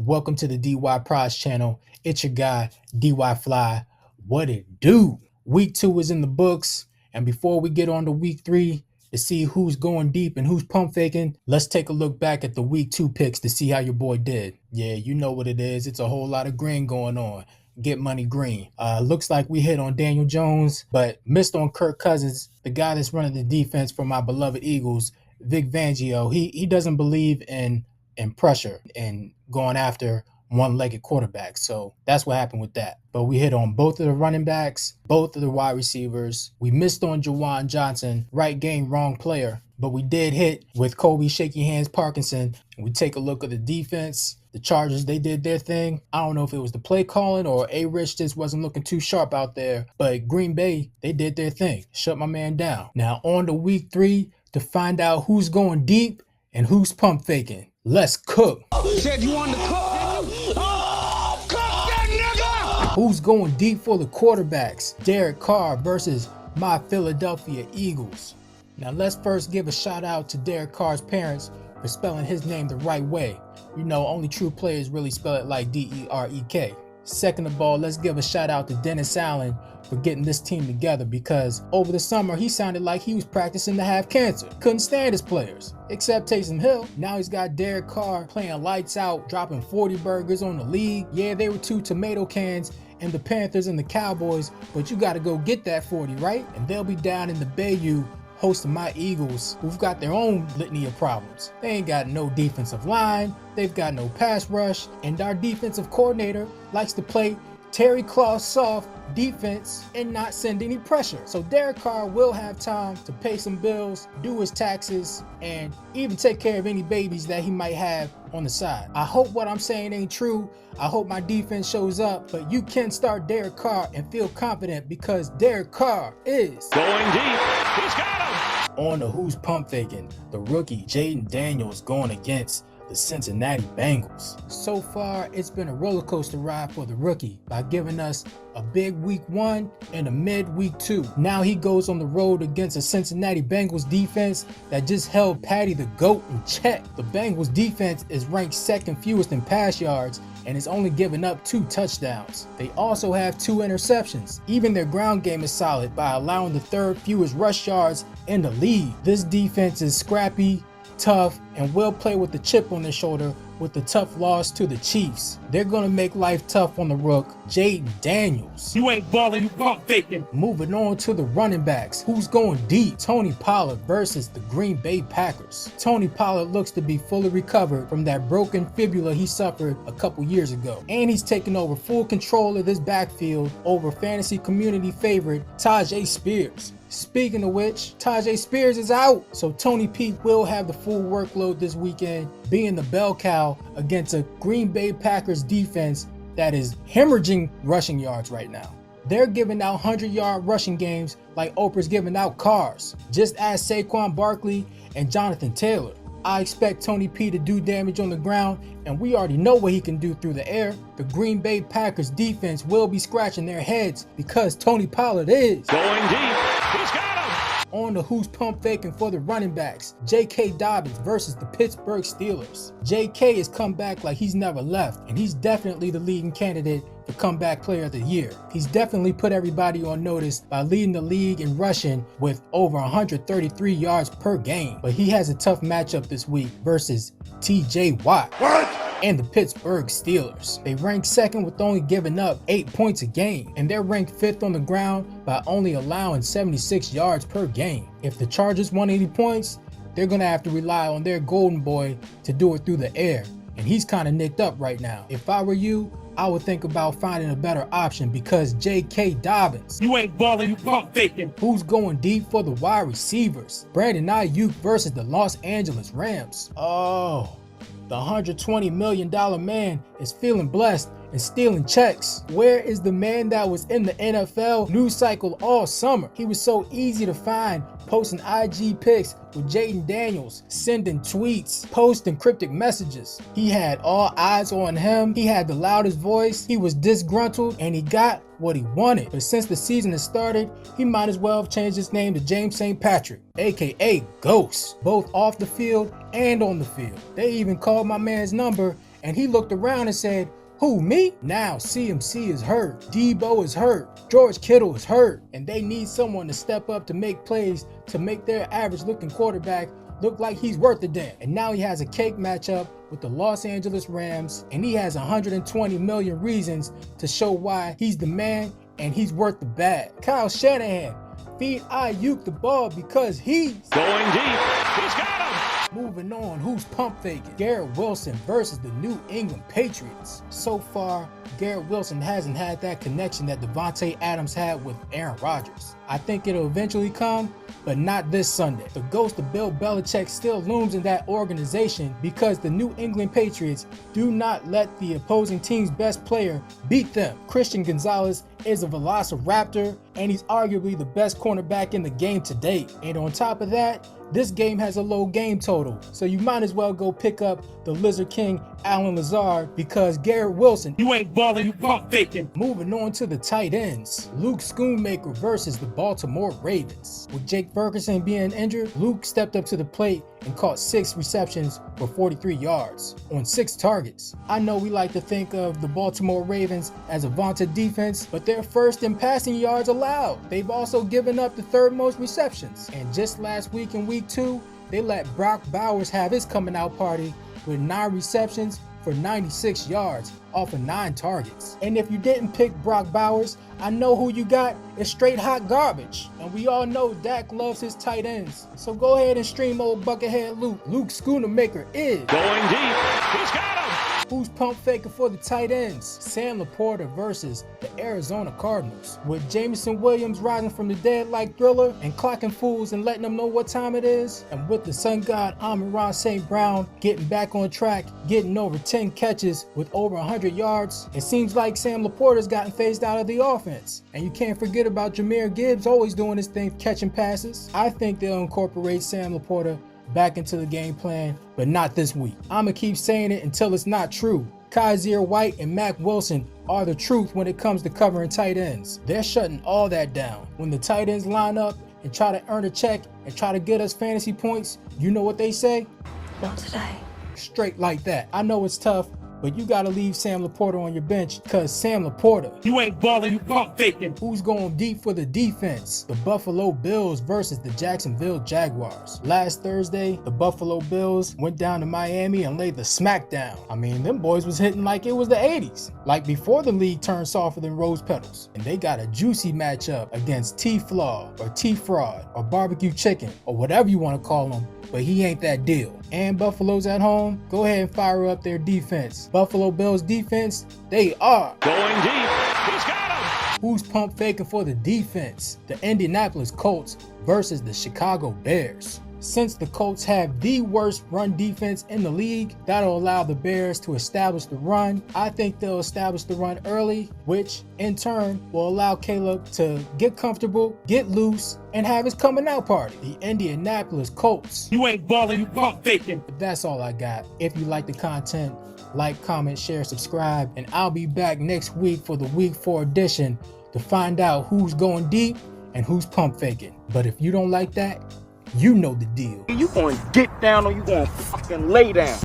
Welcome to the DY Prize channel. It's your guy, DY Fly. What it do? Week 2 is in the books. And before we get on to week 3 to see who's going deep and who's pump faking, let's take a look back at the week 2 picks to see how your boy did. Yeah, you know what it is. It's a whole lot of green going on. Get money green. Looks like we hit on Daniel Jones, but missed on Kirk Cousins, the guy that's running the defense for my beloved Eagles, Vic Fangio. He doesn't believe in pressure and going after one-legged quarterbacks. So that's what happened with that. But we hit on both of the running backs, both of the wide receivers. We missed on Juwan Johnson, right game, wrong player. But we did hit with Kobe Shaky Hands Parkinson. And we take a look at the defense. The Chargers, they did their thing. I don't know if it was the play calling or A-Rich just wasn't looking too sharp out there. But Green Bay, they did their thing. Shut my man down. Now on to week 3 to find out who's going deep and who's pump faking. Let's cook. Said you wanted to cook, didn't you? Oh, cook that nigga! Who's going deep for the quarterbacks? Derek Carr versus my Philadelphia Eagles. Now let's first give a shout out to Derek Carr's parents for spelling his name the right way. You know, only true players really spell it like D-E-R-E-K. Second of all, let's give a shout out to Dennis Allen for getting this team together, because over the summer he sounded like he was practicing to have cancer. Couldn't stand his players, except Taysom Hill. Now he's got Derek Carr playing lights out, dropping 40 burgers on the league. Yeah, they were 2 tomato cans in the Panthers and the Cowboys, but you got to go get that 40, right? And they'll be down in the Bayou hosting my Eagles, who've got their own litany of problems. They ain't got no defensive line, they've got no pass rush, and our defensive coordinator likes to play Terry Claw soft defense and not send any pressure. So Derek Carr will have time to pay some bills, do his taxes, and even take care of any babies that he might have on the side. I hope what I'm saying ain't true. I hope my defense shows up, but you can start Derek Carr and feel confident because Derek Carr is Going deep. He's got him. On to who's pump faking. The rookie Jaden Daniels going against the Cincinnati Bengals. So far, it's been a roller coaster ride for the rookie by giving us a big week 1 and a mid week 2. Now he goes on the road against a Cincinnati Bengals defense that just held Patty the GOAT in check. The Bengals defense is ranked second fewest in pass yards and is only giving up 2 touchdowns. They also have 2 interceptions. Even their ground game is solid by allowing the 3rd fewest rush yards in the league. This defense is scrappy, tough, and will play with the chip on their shoulder with the tough loss to the Chiefs. They're gonna make life tough on the rook, Jaden Daniels. You ain't balling, you pump faking. Moving on to the running backs. Who's going deep? Tony Pollard versus the Green Bay Packers. Tony Pollard looks to be fully recovered from that broken fibula he suffered a couple years ago. And he's taking over full control of this backfield over fantasy community favorite Tajay Spears. Speaking of which, Tajay Spears is out, so Tony P will have the full workload this weekend, being the bell cow against a Green Bay Packers defense that is hemorrhaging rushing yards right now. They're giving out 100-yard rushing games like Oprah's giving out cars. Just ask Saquon Barkley and Jonathan Taylor. I expect Tony P to do damage on the ground, and we already know what he can do through the air. The Green Bay Packers defense will be scratching their heads because Tony Pollard is Going deep. He's got him. On to who's pump faking for the running backs. J.K. Dobbins versus the Pittsburgh Steelers. J.K. has come back like he's never left, and he's definitely the leading candidate for comeback player of the year. He's definitely put everybody on notice by leading the league in rushing with over 133 yards per game. But he has a tough matchup this week versus T.J. Watt. And the Pittsburgh Steelers. They rank second with only giving up 8 points a game, and they're ranked 5th on the ground by only allowing 76 yards per game. If the Chargers want 80 points, they're gonna have to rely on their golden boy to do it through the air, and he's kind of nicked up right now. If I were you, I would think about finding a better option because J.K. Dobbins. You ain't balling, you pump faking. Who's going deep for the wide receivers? Brandon Ayuk versus the Los Angeles Rams. Oh, the $120 million man is feeling blessed and stealing checks. Where is the man that was in the NFL news cycle all summer? He was so easy to find, posting IG pics with Jaden Daniels, sending tweets, posting cryptic messages. He had all eyes on him. He had the loudest voice. He was disgruntled and he got what he wanted. But since the season has started, he might as well have changed his name to James St. Patrick, aka Ghost, both off the field and on the field. They even called my man's number And he looked around and said, "Who, me?" Now CMC is hurt, Debo is hurt, George Kittle is hurt, and they need someone to step up to make plays to make their average looking quarterback look like he's worth a damn. And now he has a cake matchup with the Los Angeles Rams, and he has 120 million reasons to show why he's the man and he's worth the bag. Kyle Shanahan, feed Ayuk the ball because he's Going deep. He's got him. Moving on, who's pump faking? Garrett Wilson versus the New England Patriots. So far, Garrett Wilson hasn't had that connection that Devontae Adams had with Aaron Rodgers. I think it'll eventually come, but not this Sunday. The ghost of Bill Belichick still looms in that organization because the New England Patriots do not let the opposing team's best player beat them. Christian Gonzalez is a velociraptor, and he's arguably the best cornerback in the game to date. And on top of that, this game has a low game total, so you might as well go pick up the Lizard King Allen Lazard because Garrett Wilson, You ain't balling, you pump faking. Moving on to the tight ends, Luke Schoonmaker versus the Baltimore Ravens. With Jake Ferguson being injured, Luke stepped up to the plate and caught 6 receptions for 43 yards on 6 targets. I know we like to think of the Baltimore Ravens as a vaunted defense, but they're first in passing yards allowed. They've also given up the 3rd most receptions. And just last week in week 2, they let Brock Bowers have his coming out party with 9 receptions for 96 yards off of 9 targets. And if you didn't pick Brock Bowers, I know who you got is straight hot garbage. And we all know Dak loves his tight ends. So go ahead and stream old Buckethead Luke. Luke Schoonmaker is Going deep. He's got him. Who's pump faking for the tight ends? Sam Laporta versus the Arizona Cardinals. With Jameson Williams rising from the dead like Thriller and clocking fools and letting them know what time it is, and with the sun god Amon-Ra St. Brown getting back on track, getting over 10 catches with over 100 yards, it seems like Sam Laporta's gotten phased out of the offense. And you can't forget about Jahmyr Gibbs always doing his thing catching passes. I think they'll incorporate Sam Laporta back into the game plan, but not this week. I'ma keep saying it until it's not true. Kaiser White and Mac Wilson are the truth when it comes to covering tight ends. They're shutting all that down. When the tight ends line up and try to earn a check and try to get us fantasy points, you know what they say? Not today. Straight like that. I know it's tough, but you gotta leave Sam Laporta on your bench because Sam Laporta, You ain't balling, you pump faking. who's going deep for the defense? The Buffalo Bills versus the Jacksonville Jaguars. Last Thursday, the Buffalo Bills went down to Miami and laid the smackdown. I mean, them boys was hitting like it was the 80s, like before the league turned softer than rose petals. And they got a juicy matchup against T-Flaw or T-Fraud or Barbecue Chicken or whatever you want to call him, but he ain't that deal. And Buffalo's at home, go ahead and fire up their defense. Buffalo Bills defense, they are Going deep. He's got him. Who's pump faking for the defense? The Indianapolis Colts versus the Chicago Bears. Since the Colts have the worst run defense in the league, that'll allow the Bears to establish the run. I think they'll establish the run early, which in turn will allow Caleb to get comfortable, get loose, and have his coming out party. The Indianapolis Colts. You ain't balling, you pump faking. But that's all I got. If you like the content, like, comment, share, subscribe, and I'll be back next week for the Week 4 edition to find out who's going deep and who's pump faking. But if you don't like that, you know the deal. You gonna get down or you gonna fucking lay down?